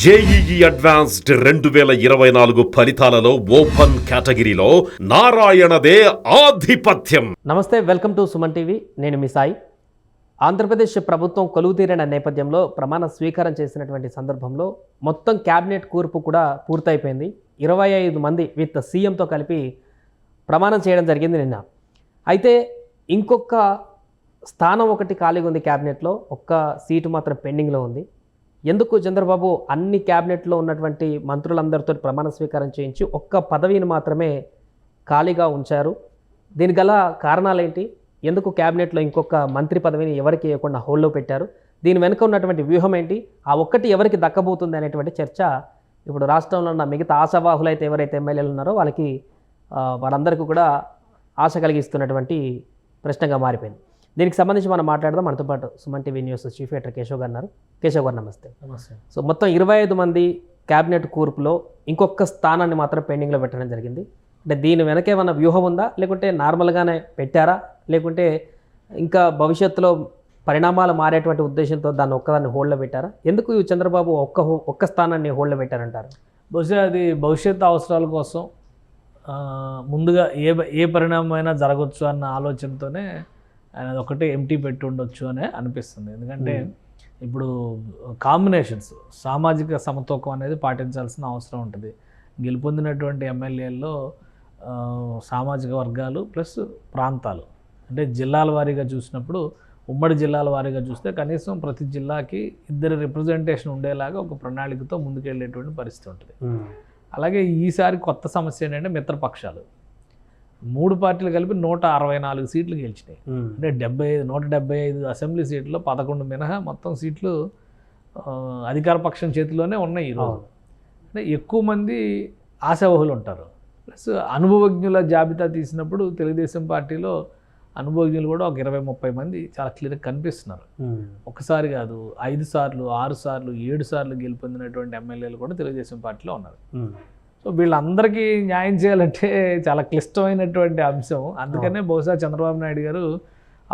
JEE advanced 2024 ఫలితాలలో open కేటగిరీలో నారాయణదే ఆధిపత్యం. నమస్తే, వెల్కమ్ టు సుమన్ టీవీ. నేను మీ సాయి. ఆంధ్రప్రదేశ్ ప్రభుత్వం కొలువుతీరిన నేపథ్యంలో ప్రమాణ స్వీకారం చేసినటువంటి సందర్భంలో మొత్తం క్యాబినెట్ కూర్పు కూడా పూర్తయిపోయింది. 25 మంది విత్ సీఎంతో కలిపి ప్రమాణం చేయడం జరిగింది నిన్న. అయితే ఇంకొక స్థానం ఒకటి ఖాళీగా ఉంది క్యాబినెట్లో, ఒక్క సీటు మాత్రం పెండింగ్లో ఉంది. ఎందుకు చంద్రబాబు అన్ని క్యాబినెట్లో ఉన్నటువంటి మంత్రులందరితో ప్రమాణ స్వీకారం చేయించి ఒక్క పదవిని మాత్రమే ఖాళీగా ఉంచారు? దీని గల కారణాలేంటి? ఎందుకు క్యాబినెట్లో ఇంకొక మంత్రి పదవిని ఎవరికి ఇవ్వకుండా హోల్డ్లో పెట్టారు? దీని వెనుక ఉన్నటువంటి వ్యూహం ఏంటి? ఆ ఒక్కటి ఎవరికి దక్కబోతుంది అనేటువంటి చర్చ ఇప్పుడు రాష్ట్రంలో ఉన్న మిగతా ఆశావాహులు అయితే ఎవరైతే ఎమ్మెల్యేలు ఉన్నారో వాళ్ళందరికీ కూడా ఆశ కలిగిస్తున్నటువంటి ప్రశ్నగా మారిపోయింది. దీనికి సంబంధించి మనం మాట్లాడదాం. మనతో పాటు Suman TV news chief editor Keshav గారు ఉన్నారు. కేశవ్ గారు నమస్తే. నమస్తే. సో మొత్తం 25 మంది క్యాబినెట్ కూర్పులో ఇంకొక స్థానాన్ని మాత్రం పెండింగ్లో పెట్టడం జరిగింది. అంటే దీని వెనక ఏమన్నా వ్యూహం ఉందా, లేకుంటే నార్మల్గానే పెట్టారా, లేకుంటే ఇంకా భవిష్యత్తులో పరిణామాలు మారేటువంటి ఉద్దేశంతో దాన్ని హోల్డ్లో పెట్టారా? ఎందుకు చంద్రబాబు ఒక్క స్థానాన్ని హోల్డ్లో పెట్టారంటారు? బహుశా అది భవిష్యత్తు అవసరాల కోసం ముందుగా ఏ పరిణామమైనా జరగవచ్చు అన్న ఆలోచనతోనే ఆయన ఒకటే ఎంటీ పెట్టి ఉండొచ్చు అని అనిపిస్తుంది. ఎందుకంటే ఇప్పుడు కాంబినేషన్స్, సామాజిక సమతూకం అనేది పాటించాల్సిన అవసరం ఉంటుంది. గెలుపొందినటువంటి ఎమ్మెల్యేల్లో సామాజిక వర్గాలు ప్లస్ ప్రాంతాలు, అంటే జిల్లాల వారీగా చూసినప్పుడు, ఉమ్మడి జిల్లాల వారీగా చూస్తే కనీసం ప్రతి జిల్లాకి 2 రిప్రజెంటేషన్ ఉండేలాగా ఒక ప్రణాళికతో ముందుకెళ్ళేటువంటి పరిస్థితి ఉంటుంది. అలాగే ఈసారి కొత్త సమస్య ఏంటంటే మిత్రపక్షాలు 3 పార్టీలు కలిపి 164 సీట్లు గెలిచినాయి. అంటే 175 అసెంబ్లీ సీట్లలో 11 మినహా మొత్తం సీట్లు అధికార పక్షం చేతిలోనే ఉన్నాయి ఈరోజు. అంటే ఎక్కువ మంది ఆశావహులు ఉంటారు. ప్లస్ అనుభవజ్ఞుల జాబితా తీసినప్పుడు తెలుగుదేశం పార్టీలో అనుభవజ్ఞులు కూడా ఒక 20-30 మంది చాలా క్లియర్గా కనిపిస్తున్నారు. ఒకసారి కాదు, 5 సార్లు 6 సార్లు 7 సార్లు గెలుపొందినటువంటి ఎమ్మెల్యేలు కూడా తెలుగుదేశం పార్టీలో ఉన్నారు. సో వీళ్ళందరికీ న్యాయం చేయాలంటే చాలా క్లిష్టమైనటువంటి అంశం. అందుకనే బహుశా చంద్రబాబు నాయుడు గారు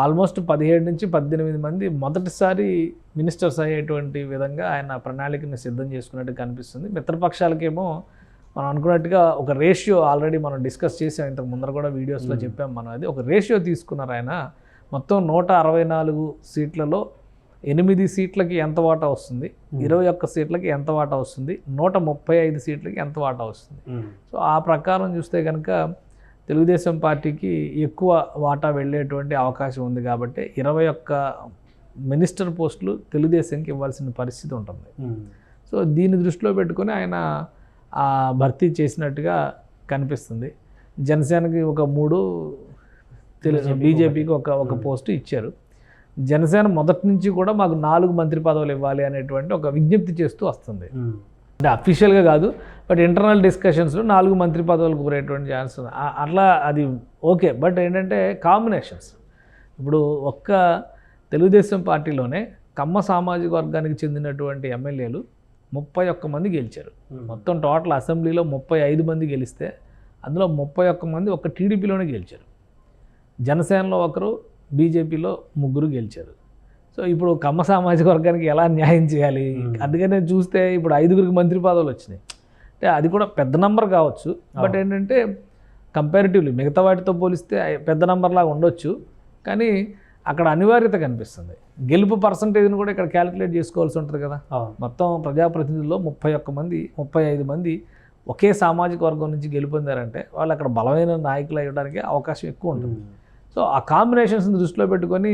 ఆల్మోస్ట్ 17 నుంచి 18 మంది మొదటిసారి మినిస్టర్స్ అయ్యేటువంటి విధంగా ఆయన ప్రణాళికని సిద్ధం చేసుకున్నట్టు కనిపిస్తుంది. మిత్రపక్షాలకేమో మనం అనుకున్నట్టుగా ఒక రేషియో ఆల్రెడీ మనం డిస్కస్ చేసాం, ఇంతకు ముందర కూడా వీడియోస్లో చెప్పాం మనం. అది ఒక రేషియో తీసుకున్నారు ఆయన. మొత్తం 164 సీట్లలో 8 సీట్లకి ఎంత వాటా వస్తుంది, 21 సీట్లకి ఎంత వాటా వస్తుంది, 135 సీట్లకి ఎంత వాటా వస్తుంది. సో ఆ ప్రకారం చూస్తే కనుక తెలుగుదేశం పార్టీకి ఎక్కువ వాటా వెళ్ళేటువంటి అవకాశం ఉంది. కాబట్టి 21 మినిస్టర్ పోస్టులు తెలుగుదేశంకి ఇవ్వాల్సిన పరిస్థితి ఉంటుంది. సో దీన్ని దృష్టిలో పెట్టుకొని ఆయన భర్తీ చేసినట్టుగా కనిపిస్తుంది. జనసేనకి ఒక 3, బీజేపీకి ఒక పోస్టు ఇచ్చారు. జనసేన మొదటి నుంచి కూడా మాకు 4 మంత్రి పదవులు ఇవ్వాలి అనేటువంటి ఒక విజ్ఞప్తి చేస్తూ వస్తుంది. అంటే అఫీషియల్గా కాదు, బట్ ఇంటర్నల్ డిస్కషన్స్లో 4 మంత్రి పదవులు కోరేటువంటి ఛాన్స్ ఉంది. అట్లా అది ఓకే. బట్ ఏంటంటే కాంబినేషన్స్, ఇప్పుడు ఒక్క తెలుగుదేశం పార్టీలోనే కమ్మ సామాజిక వర్గానికి చెందినటువంటి ఎమ్మెల్యేలు 31 మంది గెలిచారు. మొత్తం టోటల్ అసెంబ్లీలో 35 మంది గెలిస్తే అందులో 31 మంది ఒక్క టీడీపీలోనే గెలిచారు. జనసేనలో 1, బీజేపీలో 3 గెలిచారు. సో ఇప్పుడు కమ్మ సామాజిక వర్గానికి ఎలా న్యాయం చేయాలి? అందుకనే చూస్తే ఇప్పుడు 5 మంత్రి పదవులు వచ్చినాయి. అంటే అది కూడా పెద్ద నెంబర్ కావచ్చు, బట్ ఏంటంటే కంపారిటివ్లీ మిగతా వాటితో పోలిస్తే పెద్ద నెంబర్ లాగా ఉండొచ్చు. కానీ అక్కడ అనివార్యత కనిపిస్తుంది. గెలుపు పర్సంటేజ్ని కూడా ఇక్కడ క్యాలిక్యులేట్ చేసుకోవాల్సి ఉంటుంది కదా. మొత్తం ప్రజాప్రతినిధుల్లో 35 మంది ఒకే సామాజిక వర్గం నుంచి గెలుపొందారంటే వాళ్ళు అక్కడ బలమైన నాయకులు అయ్యడానికి అవకాశం ఎక్కువ ఉంటుంది. సో ఆ కాంబినేషన్స్ని దృష్టిలో పెట్టుకొని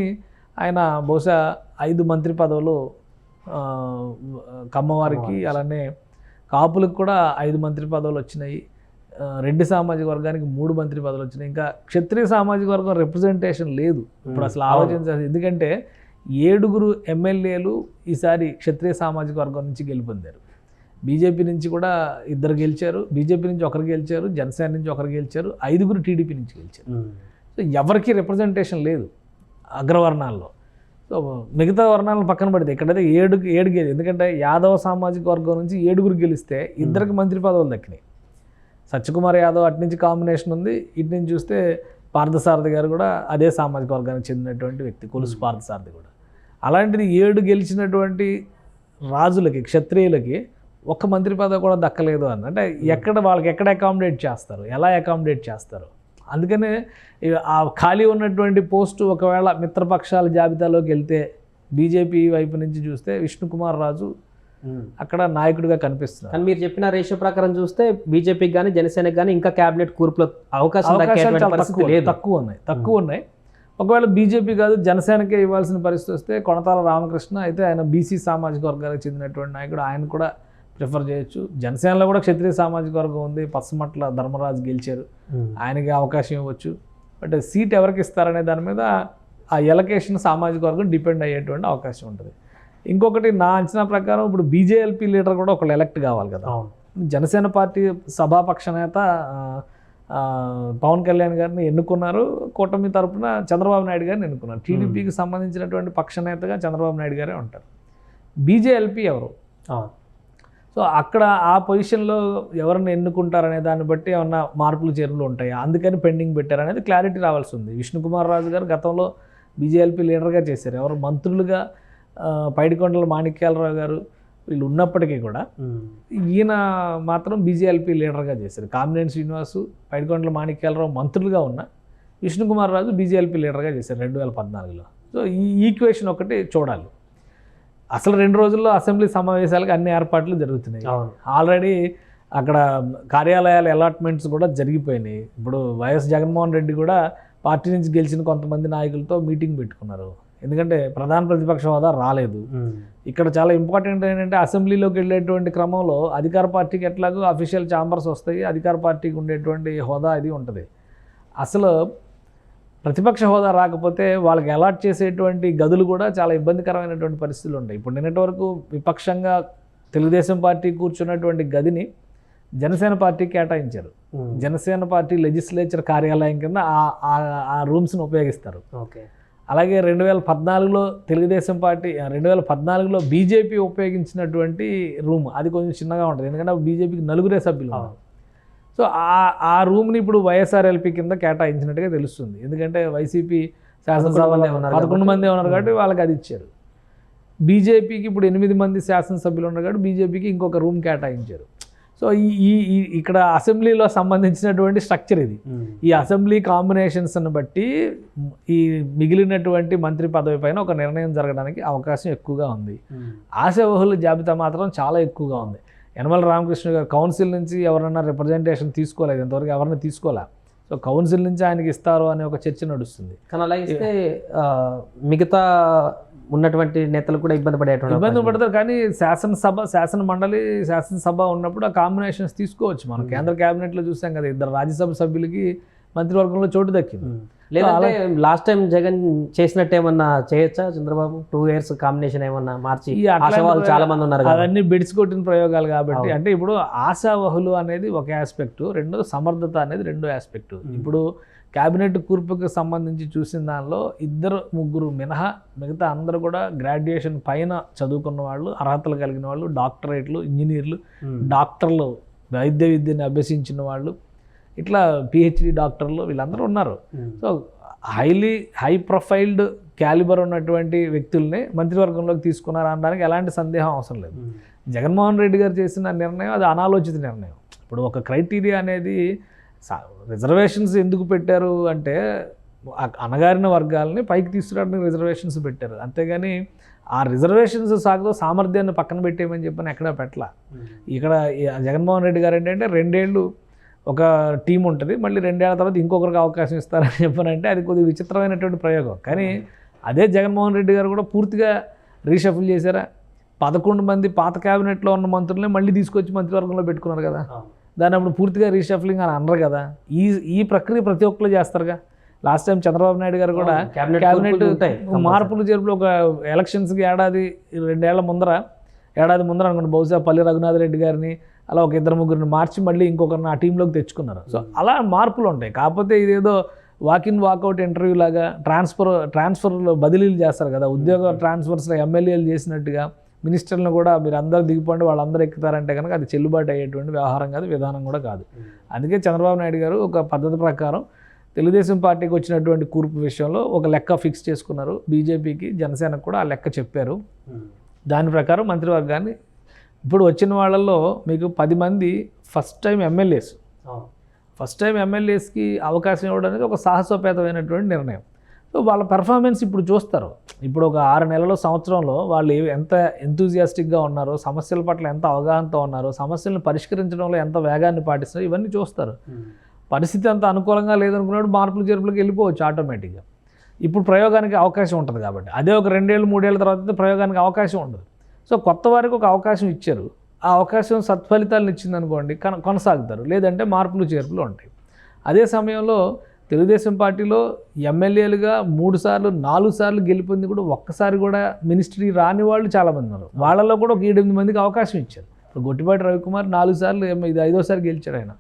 ఆయన బహుశా 5 మంత్రి పదవులు కమ్మవారికి, అలానే కాపులకు కూడా 5 మంత్రి పదవులు వచ్చినాయి. రెడ్డి సామాజిక వర్గానికి 3 మంత్రి పదవులు వచ్చినాయి. ఇంకా క్షత్రియ సామాజిక వర్గం రిప్రజెంటేషన్ లేదు. ఇప్పుడు అసలు ఆలోచించాలి. ఎందుకంటే 7 ఎమ్మెల్యేలు ఈసారి క్షత్రియ సామాజిక వర్గం నుంచి గెలుపొందారు. బీజేపీ నుంచి కూడా 2 గెలిచారు, బీజేపీ నుంచి 1 గెలిచారు, జనసేన నుంచి 1 గెలిచారు, 5 టీడీపీ నుంచి గెలిచారు. సో ఎవరికి రిప్రజెంటేషన్ లేదు అగ్రవర్ణాల్లో. సో మిగతా వర్ణాలను పక్కన పడితే ఇక్కడైతే 7 గెలి, ఎందుకంటే యాదవ సామాజిక వర్గం నుంచి 7 గెలిస్తే 2 మంత్రి పదవులు దక్కినాయి. సత్యకుమార్ యాదవ్ అటు నుంచి కాంబినేషన్ ఉంది, ఇటు నుంచి చూస్తే పార్థసారథి గారు కూడా అదే సామాజిక వర్గానికి చెందినటువంటి వ్యక్తి, కొలుసు పార్థసారథి కూడా. అలాంటిది 7 గెలిచినటువంటి రాజులకి, క్షత్రియులకి ఒక్క మంత్రి పదవి కూడా దక్కలేదు అని. అంటే వాళ్ళకి ఎక్కడ అకామిడేట్ చేస్తారు, ఎలా అకామిడేట్ చేస్తారు? అందుకనే ఆ ఖాళీ ఉన్నటువంటి పోస్టు ఒకవేళ మిత్రపక్షాల జాబితాలోకి వెళ్తే బీజేపీ వైపు నుంచి చూస్తే విష్ణుకుమార్ రాజు అక్కడ నాయకుడిగా కనిపిస్తున్నారు. కానీ మీరు చెప్పిన రేషియో ప్రకారం చూస్తే బీజేపీకి కానీ జనసేనకి కానీ ఇంకా క్యాబినెట్ కూర్పులో అవకాశాలు తక్కువ ఉన్నాయి. ఒకవేళ బీజేపీ కాదు జనసేనకే ఇవ్వాల్సిన పరిస్థితి వస్తే కొణతాల రామకృష్ణ అయితే ఆయన బీసీ సామాజిక వర్గానికి చెందినటువంటి నాయకుడు, ఆయన కూడా ప్రిఫర్ చేయొచ్చు. జనసేనలో కూడా క్షత్రియ సామాజిక వర్గం ఉంది, పచ్చమట్ల ధర్మరాజు గెలిచారు, ఆయనకి అవకాశం ఇవ్వచ్చు. బట్ సీట్ ఎవరికి ఇస్తారనే దాని మీద ఆ ఎలకేషన్ సామాజిక వర్గం డిపెండ్ అయ్యేటువంటి అవకాశం ఉంటుంది. ఇంకొకటి నా అంచనా ప్రకారం ఇప్పుడు బీజేఎల్పీ లీడర్ కూడా ఒకళ్ళు ఎలక్ట్ కావాలి కదా. జనసేన పార్టీ సభాపక్ష నేత పవన్ కళ్యాణ్ గారిని ఎన్నుకున్నారు, కూటమి తరఫున చంద్రబాబు నాయుడు గారిని ఎన్నుకున్నారు. టీడీపీకి సంబంధించినటువంటి పక్ష నేతగా చంద్రబాబు నాయుడు గారే ఉంటారు. బీజేఎల్పీ ఎవరు? సో అక్కడ ఆ పొజిషన్లో ఎవరిని ఎన్నుకుంటారనే దాన్ని బట్టి ఏమన్నా మార్పులు చేర్పులు ఉంటాయా, అందుకని పెండింగ్ పెట్టారనేది క్లారిటీ రావాల్సి ఉంది. విష్ణుకుమార్ రాజు గారు గతంలో బీజేఎల్పీ లీడర్గా చేశారు. ఎవరు మంత్రులుగా పైడికొండల మాణిక్యాలరావు గారు వీళ్ళు ఉన్నప్పటికీ కూడా ఈయన మాత్రం బీజేఎల్పీ లీడర్గా చేశారు. కామినేని శ్రీనివాసు, పైడికొండల మాణిక్యాలరావు మంత్రులుగా ఉన్న విష్ణుకుమార్ రాజు బీజేఎల్పీ లీడర్గా చేశారు 2014లో. సో ఈ ఈక్వేషన్ ఒకటి చూడాలి. అసలు 2 రోజుల్లో అసెంబ్లీ సమావేశాలకు అన్ని ఏర్పాట్లు జరుగుతున్నాయి. ఆల్రెడీ అక్కడ కార్యాలయాల అలాట్మెంట్స్ కూడా జరిగిపోయినాయి. ఇప్పుడు వైఎస్ జగన్మోహన్ రెడ్డి కూడా పార్టీ నుంచి గెలిచిన కొంతమంది నాయకులతో మీటింగ్ పెట్టుకున్నారు. ఎందుకంటే ప్రధాన ప్రతిపక్ష హోదా రాలేదు. ఇక్కడ చాలా ఇంపార్టెంట్ ఏంటంటే అసెంబ్లీలోకి వెళ్ళేటువంటి క్రమంలో అధికార పార్టీకి ఎట్లాగో అఫీషియల్ ఛాంబర్స్ వస్తాయి, అధికార పార్టీకి ఉండేటువంటి హోదా అది ఉంటుంది. అసలు ప్రతిపక్ష హోదా రాకపోతే వాళ్ళకి అలాట్ చేసేటువంటి గదులు కూడా చాలా ఇబ్బందికరమైనటువంటి పరిస్థితులు ఉంటాయి. ఇప్పుడు నిన్నటి వరకు విపక్షంగా తెలుగుదేశం పార్టీ కూర్చున్నటువంటి గదిని జనసేన పార్టీ కేటాయించారు. జనసేన పార్టీ లెజిస్లేచర్ కార్యాలయం కింద ఆ రూమ్స్ని ఉపయోగిస్తారు. అలాగే 2014లో తెలుగుదేశం పార్టీ 2014లో బీజేపీ ఉపయోగించినటువంటి రూమ్ అది కొంచెం చిన్నగా ఉంటుంది, ఎందుకంటే బీజేపీకి 4 సభ్యులు ఉన్నారు. సో ఆ రూమ్ని ఇప్పుడు వైఎస్ఆర్ఎల్పీ కింద కేటాయించినట్టుగా తెలుస్తుంది. ఎందుకంటే వైసీపీ శాసనసభలో 11 మంది ఉన్నారు కాబట్టి వాళ్ళకి అది ఇచ్చారు. బీజేపీకి ఇప్పుడు 8 మంది శాసనసభ్యులు ఉన్నారు కాబట్టి బీజేపీకి ఇంకొక రూమ్ కేటాయించారు. సో ఇక్కడ అసెంబ్లీలో సంబంధించినటువంటి స్ట్రక్చర్ ఇది. ఈ అసెంబ్లీ కాంబినేషన్స్ని బట్టి ఈ మిగిలినటువంటి మంత్రి పదవి పైన ఒక నిర్ణయం జరగడానికి అవకాశం ఎక్కువగా ఉంది. ఆశావహుల జాబితా మాత్రం చాలా ఎక్కువగా ఉంది. యనమల రామకృష్ణ గారు కౌన్సిల్ నుంచి ఎవరన్నా రిప్రజెంటేషన్ తీసుకోలేదు, ఇంతవరకు ఎవరిని తీసుకోలే. సో కౌన్సిల్ నుంచి ఆయనకి ఇస్తారు అనే ఒక చర్చ నడుస్తుంది. కానీ అలా ఇస్తే మిగతా ఉన్నటువంటి నేతలు కూడా ఇబ్బంది పడతారు. కానీ శాసన మండలి శాసనసభ ఉన్నప్పుడు ఆ కాంబినేషన్స్ తీసుకోవచ్చు. మనం కేంద్ర క్యాబినెట్లో చూసాం కదా, 2 రాజ్యసభ సభ్యులకి మంత్రివర్గంలో చోటు దక్కింది. లేదంటే లాస్ట్ టైం జగన్ చేసినట్టు ఏమన్నా చేయొచ్చా చంద్రబాబు? 2 years కాంబినేషన్ ఏమన్నా మార్చి ఆశావాహులు చాలా మంది ఉన్నారు, అవన్నీ బెడిసికొట్టిన ప్రయోగాలు కాబట్టి. అంటే ఇప్పుడు ఆశావహులు అనేది ఒక ఆస్పెక్ట్, రెండోది సమర్థత అనేది రెండో ఆస్పెక్ట్. ఇప్పుడు క్యాబినెట్ కూర్పుకి సంబంధించి చూసిన దానిలో 2-3 మినహా మిగతా అందరూ కూడా గ్రాడ్యుయేషన్ పైన చదువుకున్న వాళ్ళు, అర్హతలు కలిగిన వాళ్ళు, డాక్టరేట్లు, ఇంజనీర్లు, డాక్టర్లు, వైద్య విద్యను అభ్యసించిన వాళ్ళు, ఇట్లా పిహెచ్డి డాక్టర్లు వీళ్ళందరూ ఉన్నారు. సో హై ప్రొఫైల్డ్ క్యాలిబర్ ఉన్నటువంటి వ్యక్తుల్ని మంత్రివర్గంలోకి తీసుకున్నారు అనడానికి ఎలాంటి సందేహం అవసరం లేదు. జగన్మోహన్ రెడ్డి గారు చేసిన నిర్ణయం అది అనాలోచిత నిర్ణయం. ఇప్పుడు ఒక క్రైటీరియా అనేది రిజర్వేషన్స్ ఎందుకు పెట్టారు అంటే అణగారిన వర్గాలని పైకి తీసుకురావడానికి రిజర్వేషన్స్ పెట్టారు, అంతేగాని ఆ రిజర్వేషన్స్ సాగుతో సామర్థ్యాన్ని పక్కన పెట్టేయమని చెప్పని ఎక్కడా పెట్టలా. ఇక్కడ జగన్మోహన్ రెడ్డి గారు ఏంటంటే 2 ఏళ్ళు ఒక టీం ఉంటుంది, మళ్ళీ 2 ఏళ్ల తర్వాత ఇంకొకరికి అవకాశం ఇస్తారని చెప్పనంటే అది కొద్దిగా విచిత్రమైనటువంటి ప్రయోగం. కానీ అదే జగన్మోహన్ రెడ్డి గారు కూడా పూర్తిగా రీషఫుల్ చేశారా? 11 మంది పాత క్యాబినెట్లో ఉన్న మంత్రులనే మళ్ళీ తీసుకొచ్చి మంత్రివర్గంలో పెట్టుకున్నారు కదా. దాన్ని అప్పుడు పూర్తిగా రీషఫ్లింగ్ అని అనరు కదా. ఈ ప్రక్రియ ప్రతి ఒక్కరు చేస్తారుగా. లాస్ట్ టైం చంద్రబాబు నాయుడు గారు కూడా క్యాబినెట్ మార్పులు చేర్పులు ఒక ఎలక్షన్స్కి ఏడాది ముందర అనుకోండి, బహుశా పల్లి రఘునాథ్ రెడ్డి గారిని అలా ఒక 2-3 మార్చి మళ్ళీ ఇంకొకరిని ఆ టీంలోకి తెచ్చుకున్నారు. సో అలా మార్పులు ఉంటాయి. కాకపోతే ఇదేదో వాకిన్ వాకౌట్ ఇంటర్వ్యూ లాగా ట్రాన్స్ఫర్లో బదిలీలు చేస్తారు కదా, ఉద్యోగ ట్రాన్స్ఫర్స్లో ఎమ్మెల్యేలు చేసినట్టుగా మినిస్టర్లను కూడా మీరు అందరూ దిగిపోండి వాళ్ళందరూ ఎక్కుతారంటే కనుక అది చెల్లుబాటు అయ్యేటువంటి వ్యవహారం కాదు, విధానం కూడా కాదు. అందుకే చంద్రబాబు నాయుడు గారు ఒక పద్ధతి ప్రకారం తెలుగుదేశం పార్టీకి వచ్చినటువంటి కూర్పు విషయంలో ఒక లెక్క ఫిక్స్ చేసుకున్నారు. బీజేపీకి జనసేనకు కూడా ఆ లెక్క చెప్పారు. దాని ప్రకారం మంత్రివర్గాన్ని ఇప్పుడు వచ్చిన వాళ్ళల్లో మీకు 10 మంది first time MLAs. First time ఎమ్మెల్యేస్కి అవకాశం ఇవ్వడం అనేది ఒక సాహసోపేతమైనటువంటి నిర్ణయం. సో వాళ్ళ పెర్ఫార్మెన్స్ ఇప్పుడు చూస్తారు. ఇప్పుడు ఒక 6 నెలలు సంవత్సరంలో వాళ్ళు ఎంత ఎంతూజియాస్టిక్గా ఉన్నారో, సమస్యల పట్ల ఎంత అవగాహనతో ఉన్నారో, సమస్యలను పరిష్కరించడంలో ఎంత వేగాన్ని పాటిస్తారో ఇవన్నీ చూస్తారు. పరిస్థితి అంత అనుకూలంగా లేదనుకున్నాడు మార్పులు చేర్పులకు వెళ్ళిపోవచ్చు ఆటోమేటిక్గా. ఇప్పుడు ప్రయోగానికి అవకాశం ఉంటుంది కాబట్టి. అదే ఒక 2 ఏళ్ళు 3 ఏళ్ళ తర్వాత ప్రయోగానికి అవకాశం ఉండదు. సో కొత్త వారికి ఒక అవకాశం ఇచ్చారు. ఆ అవకాశం సత్ఫలితాలను ఇచ్చిందనుకోండి కొనసాగుతారు, లేదంటే మార్పులు చేర్పులు ఉంటాయి. అదే సమయంలో తెలుగుదేశం పార్టీలో ఎమ్మెల్యేలుగా 3 సార్లు 4 సార్లు గెలిపింది కూడా ఒక్కసారి కూడా మినిస్ట్రీ రాని వాళ్ళు చాలామంది ఉన్నారు. వాళ్ళలో కూడా ఒక 7-8 మందికి అవకాశం ఇచ్చారు. ఇప్పుడు గొట్టిపాటి రవికుమార్ 4 సార్లు ఇది 5వ సారి గెలిచాడు. ఆయన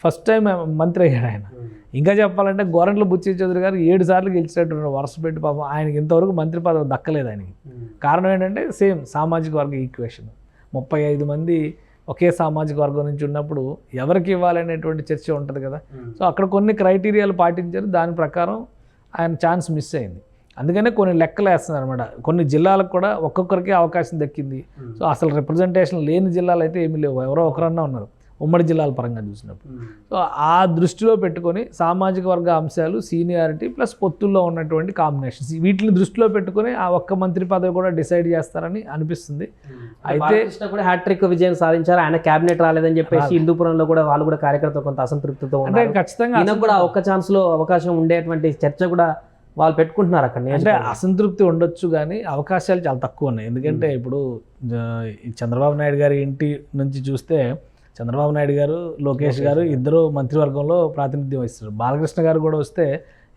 ఫస్ట్ టైం మంత్రి అయ్యాడు. ఆయన ఇంకా చెప్పాలంటే గోరంట్ల బుచ్చి చౌదరి గారు 7 సార్లు గెలిచినట్టు వరుస పెట్టి పాపం ఆయనకి ఇంతవరకు మంత్రి పదవి దక్కలేదు. ఆయనకి కారణం ఏంటంటే సేమ్ సామాజిక వర్గ ఈక్వేషన్. 35 మంది ఒకే సామాజిక వర్గం నుంచి ఉన్నప్పుడు ఎవరికి ఇవ్వాలనేటువంటి చర్చ ఉంటుంది కదా. సో అక్కడ కొన్ని క్రైటీరియాలు పాటించారు, దాని ప్రకారం ఆయన ఛాన్స్ మిస్ అయింది. అందుకనే కొన్ని లెక్కలు వేస్తున్నారు అనమాట. కొన్ని జిల్లాలకు కూడా ఒక్కొక్కరికి అవకాశం దక్కింది. సో అసలు రిప్రజెంటేషన్ లేని జిల్లాలు అయితే ఏమీ లేవు, ఎవరో ఒకరన్నా ఉన్నారు ఉమ్మడి జిల్లాల పరంగా చూసినప్పుడు. సో ఆ దృష్టిలో పెట్టుకొని సామాజిక వర్గ అంశాలు, సీనియారిటీ ప్లస్ పొత్తుల్లో ఉన్నటువంటి కాంబినేషన్స్, వీటిని దృష్టిలో పెట్టుకొని ఆ ఒక్క మంత్రి పదవి కూడా డిసైడ్ చేస్తారని అనిపిస్తుంది. అయితే కూడా హ్యాట్రిక్ విజయం సాధించారు. ఆయన క్యాబినెట్ రాలేదని చెప్పేసి హిందూపురంలో కూడా వాళ్ళు కూడా కార్యకర్తలు కొంత అసంతృప్తితో అంటే ఖచ్చితంగా ఈయన కూడా ఒక్క ఛాన్స్లో అవకాశం ఉండేటువంటి చర్చ కూడా వాళ్ళు పెట్టుకుంటున్నారు అక్కడ. అంటే అసంతృప్తి ఉండొచ్చు కానీ అవకాశాలు చాలా తక్కువ ఉన్నాయి. ఎందుకంటే ఇప్పుడు చంద్రబాబు నాయుడు గారి ఇంటి నుంచి చూస్తే చంద్రబాబు నాయుడు గారు, లోకేష్ గారు ఇద్దరు మంత్రివర్గంలో ప్రాతినిధ్యం వహిస్తారు. బాలకృష్ణ గారు కూడా వస్తే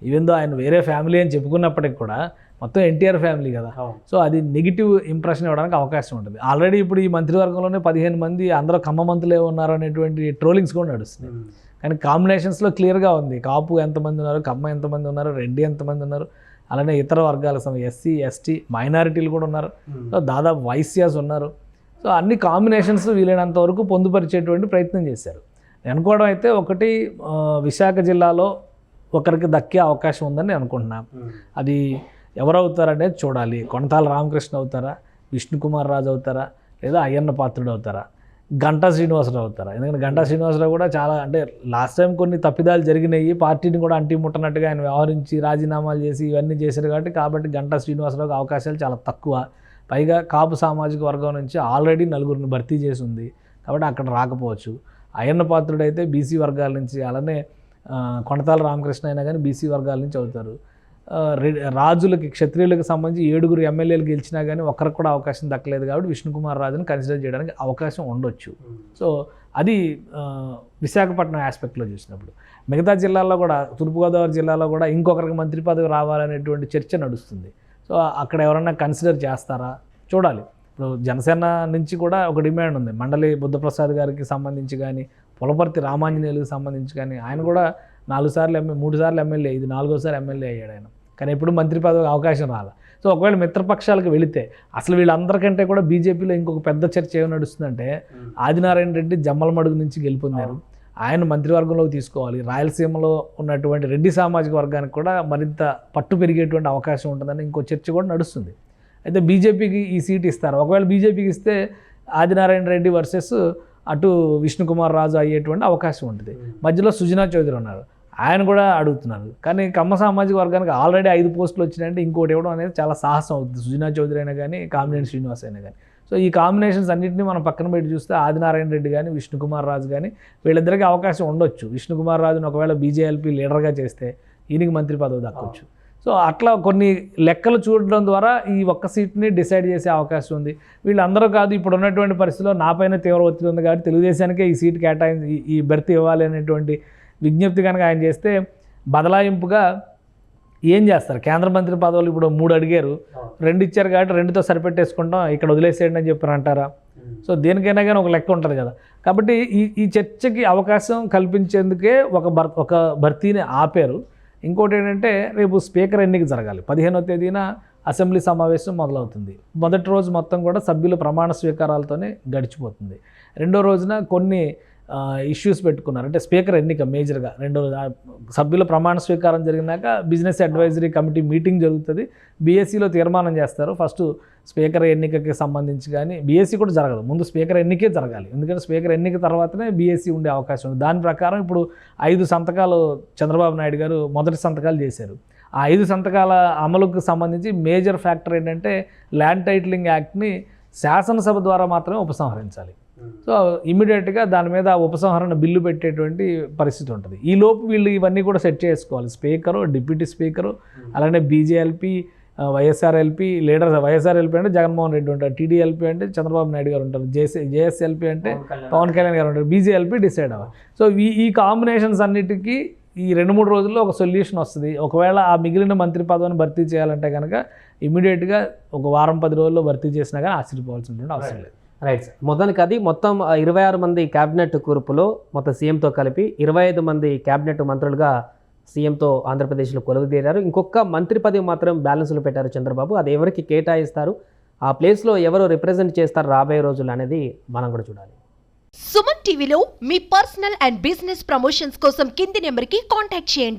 ఈవెందో ఆయన వేరే ఫ్యామిలీ అని చెప్పుకున్నప్పటికి కూడా మొత్తం ఎన్టీఆర్ ఫ్యామిలీ కదా. సో అది నెగిటివ్ ఇంప్రెషన్ ఇవ్వడానికి అవకాశం ఉంటుంది. ఆల్రెడీ ఇప్పుడు ఈ మంత్రివర్గంలోనే 15 మంది అందరూ కమ్మ మంత్రులే ఉన్నారు అనేటువంటి ట్రోలింగ్స్ కూడా నడుస్తున్నాయి. కానీ కాంబినేషన్స్లో క్లియర్గా ఉంది. కాపు ఎంతమంది ఉన్నారు, కమ్మ ఎంతమంది ఉన్నారు, రెడ్డి ఎంతమంది ఉన్నారు, అలానే ఇతర వర్గాలకు ఎస్సీ ఎస్టీ మైనారిటీలు కూడా ఉన్నారు. సో దాదాపు వైశ్యాస్ ఉన్నారు. సో అన్ని కాంబినేషన్స్ వీలైనంత వరకు పొందుపరిచేటువంటి ప్రయత్నం చేశారు. నేను అనుకోవడం అయితే ఒకటి విశాఖ జిల్లాలో ఒకరికి దక్కే అవకాశం ఉందని నేను అనుకుంటున్నాను. అది ఎవరవుతారనేది చూడాలి. కొనతాల రామకృష్ణ అవుతారా, విష్ణుకుమార్ రాజు అవుతారా, లేదా అయ్యన్న పాత్రుడు అవుతారా, గంటా శ్రీనివాసరావు అవుతారా? ఎందుకంటే గంటా శ్రీనివాసరావు కూడా చాలా అంటే లాస్ట్ టైం కొన్ని తప్పిదాలు జరిగినాయి, పార్టీని కూడా అంటిముట్టనట్టుగా ఆయన వ్యవహరించి రాజీనామాలు చేసి ఇవన్నీ చేశారు కాబట్టి గంటా శ్రీనివాసరావుకి అవకాశాలు చాలా తక్కువ. పైగా కాపు సామాజిక వర్గం నుంచి ఆల్రెడీ 4గురిని భర్తీ చేసి ఉంది కాబట్టి అక్కడ రాకపోవచ్చు. అయ్యన్న పాత్రుడు అయితే బీసీ వర్గాల నుంచి, అలానే కొనతాల రామకృష్ణ అయినా కానీ బీసీ వర్గాల నుంచి అవుతారు. రాజులకి క్షత్రియులకు సంబంధించి 7గురు ఎమ్మెల్యేలు గెలిచినా కానీ ఒక్కరికి కూడా అవకాశం దక్కలేదు కాబట్టి విష్ణుకుమార్ రాజుని కన్సిడర్ చేయడానికి అవకాశం ఉండొచ్చు. సో అది విశాఖపట్నం ఆస్పెక్ట్లో చూసినప్పుడు. మిగతా జిల్లాల్లో కూడా తూర్పుగోదావరి జిల్లాలో కూడా ఇంకొకరికి మంత్రి పదవి రావాలనేటువంటి చర్చ నడుస్తుంది. సో అక్కడ ఎవరన్నా కన్సిడర్ చేస్తారా చూడాలి. ఇప్పుడు జనసేన నుంచి కూడా ఒక డిమాండ్ ఉంది. మండలి బుద్ధప్రసాద్ గారికి సంబంధించి కానీ, పులపర్తి రామాంజనేయులకు సంబంధించి కానీ, ఆయన కూడా 3 సార్లు ఎమ్మెల్యే, ఇది 4వసారి ఎమ్మెల్యే అయ్యాడు ఆయన. కానీ ఎప్పుడు మంత్రి పదవికి అవకాశం రాలా. సో ఒకవేళ మిత్రపక్షాలకు వెళితే అసలు వీళ్ళందరికంటే కూడా బీజేపీలో ఇంకొక పెద్ద చర్చ ఏమి నడుస్తుందంటే ఆదినారాయణ రెడ్డి జమ్మలమడుగు నుంచి గెలుపొందారు, ఆయన మంత్రివర్గంలోకి తీసుకోవాలి. రాయలసీమలో ఉన్నటువంటి రెడ్డి సామాజిక వర్గానికి కూడా మరింత పట్టు పెరిగేటువంటి అవకాశం ఉంటుందని ఇంకో చర్చ కూడా నడుస్తుంది. అయితే బీజేపీకి ఈ సీట్ ఇస్తారు. ఒకవేళ బీజేపీకి ఇస్తే ఆదినారాయణ రెడ్డి వర్సెస్ అటు విష్ణుకుమార్ రాజు అయ్యేటువంటి అవకాశం ఉంటుంది. మధ్యలో సుజనా చౌదరి ఉన్నారు, ఆయన కూడా అడుగుతున్నారు. కానీ కమ్మ సామాజిక వర్గానికి ఆల్రెడీ 5 పోస్టులు వచ్చినాయంటే ఇంకోటి ఇవ్వడం అనేది చాలా సాహసం అవుతుంది. సుజనా చౌదరి అయినా కానీ, కామినేని శ్రీనివాస్ అయినా కానీ. సో ఈ కాంబినేషన్స్ అన్నింటినీ మనం పక్కన పెట్టి చూస్తే ఆదినారాయణ రెడ్డి కానీ, విష్ణుకుమార్ రాజు కానీ వీళ్ళిద్దరికీ అవకాశం ఉండొచ్చు. విష్ణుకుమార్ రాజుని ఒకవేళ బీజేఎల్పీ లీడర్గా చేస్తే ఈయనకి మంత్రి పదవి దక్కొచ్చు. సో అట్లా కొన్ని లెక్కలు చూడడం ద్వారా ఈ ఒక్క సీట్ని డిసైడ్ చేసే అవకాశం ఉంది. వీళ్ళందరూ కాదు, ఇప్పుడు ఉన్నటువంటి పరిస్థితిలో నాపైన తీవ్ర ఒత్తిడి ఉంది కాబట్టి తెలుగుదేశానికే ఈ సీట్ కేటాయించి ఈ బెర్త్ ఇవ్వాలి అనేటువంటి విజ్ఞప్తి కనుక ఆయన చేస్తే బదలాయింపుగా ఏం చేస్తారు? కేంద్ర మంత్రి పదవులు ఇప్పుడు 3 అడిగారు, 2 ఇచ్చారు కాబట్టి 2తో సరిపెట్టేసుకుంటాం, ఇక్కడ వదిలేసేయండి అని చెప్పారు అంటారా? సో దేనికైనా కానీ ఒక లెక్క ఉంటుంది కదా. కాబట్టి ఈ చర్చకి అవకాశం కల్పించేందుకే ఒక భర్తీని ఆపారు. ఇంకోటి ఏంటంటే రేపు స్పీకర్ ఎన్నిక జరగాలి. 15వ తేదీన అసెంబ్లీ సమావేశం మొదలవుతుంది. మొదటి రోజు మొత్తం కూడా సభ్యుల ప్రమాణ స్వీకారాలతోనే గడిచిపోతుంది. రెండో రోజున కొన్ని ఇష్యూస్ పెట్టుకున్నారు. అంటే స్పీకర్ ఎన్నిక మేజర్గా 2 సభ్యుల ప్రమాణ స్వీకారం జరిగినాక బిజినెస్ అడ్వైజరీ కమిటీ మీటింగ్ జరుగుతుంది. బీఎస్సీలో తీర్మానం చేస్తారు. ఫస్ట్ స్పీకర్ ఎన్నికకి సంబంధించి కానీ బీఎస్సీ కూడా జరగదు, ముందు స్పీకర్ ఎన్నికే జరగాలి. ఎందుకంటే స్పీకర్ ఎన్నిక తర్వాతనే బీఎస్సీ ఉండే అవకాశం ఉంది. దాని ప్రకారం ఇప్పుడు 5 సంతకాలు చంద్రబాబు నాయుడు గారు మొదటి సంతకాలు చేశారు. ఆ 5 సంతకాల అమలుకు సంబంధించి మేజర్ ఫ్యాక్టర్ ఏంటంటే ల్యాండ్ టైటిలింగ్ యాక్ట్ని శాసనసభ ద్వారా మాత్రమే ఉపసంహరించాలి. సో ఇమీడియట్గా దాని మీద ఉపసంహరణ బిల్లు పెట్టేటువంటి పరిస్థితి ఉంటుంది. ఈ లోపు వీళ్ళు ఇవన్నీ కూడా సెట్ చేసుకోవాలి. స్పీకరు, డిప్యూటీ స్పీకరు, అలానే బీజేఎల్పీ, వైఎస్ఆర్ఎల్పీ లీడర్స్. వైఎస్ఆర్ఎల్పీ అంటే జగన్మోహన్ రెడ్డి ఉంటారు, టీడీఎల్పీ అంటే చంద్రబాబు నాయుడు గారు ఉంటారు, జేఎస్ఎల్పీ అంటే పవన్ కళ్యాణ్ గారు ఉంటారు, బీజేఎల్పీ డిసైడ్ అవ్వాలి. సో ఈ కాంబినేషన్స్ అన్నిటికీ ఈ 2-3 రోజుల్లో ఒక సొల్యూషన్ వస్తుంది. ఒకవేళ ఆ మిగిలిన మంత్రి పదవిని భర్తీ చేయాలంటే కనుక ఇమీడియట్గా ఒక వారం 10 రోజుల్లో భర్తీ చేసినా కానీ ఆశ్చర్యపోవాల్సినటువంటి అవసరం లేదు. Right sir. మొత్తానికి అది మొత్తం 26 మంది క్యాబినెట్ కూర్పులో మొత్తం సీఎంతో కలిపి 25 మంది క్యాబినెట్ మంత్రులుగా సీఎంతో ఆంధ్రప్రదేశ్లో కొలువుదీరారు. ఇంకొక మంత్రి పదవి మాత్రం బ్యాలెన్స్లో పెట్టారు చంద్రబాబు. అది ఎవరికి కేటాయిస్తారు, ఆ ప్లేస్లో ఎవరు రిప్రజెంట్ చేస్తారు రాబోయే రోజులు అనేది మనం కూడా చూడాలి. సుమన్ టీవీలో మీ పర్సనల్ అండ్ బిజినెస్ ప్రమోషన్స్ కోసం కింది నెంబర్కి కాంటాక్ట్ చేయండి.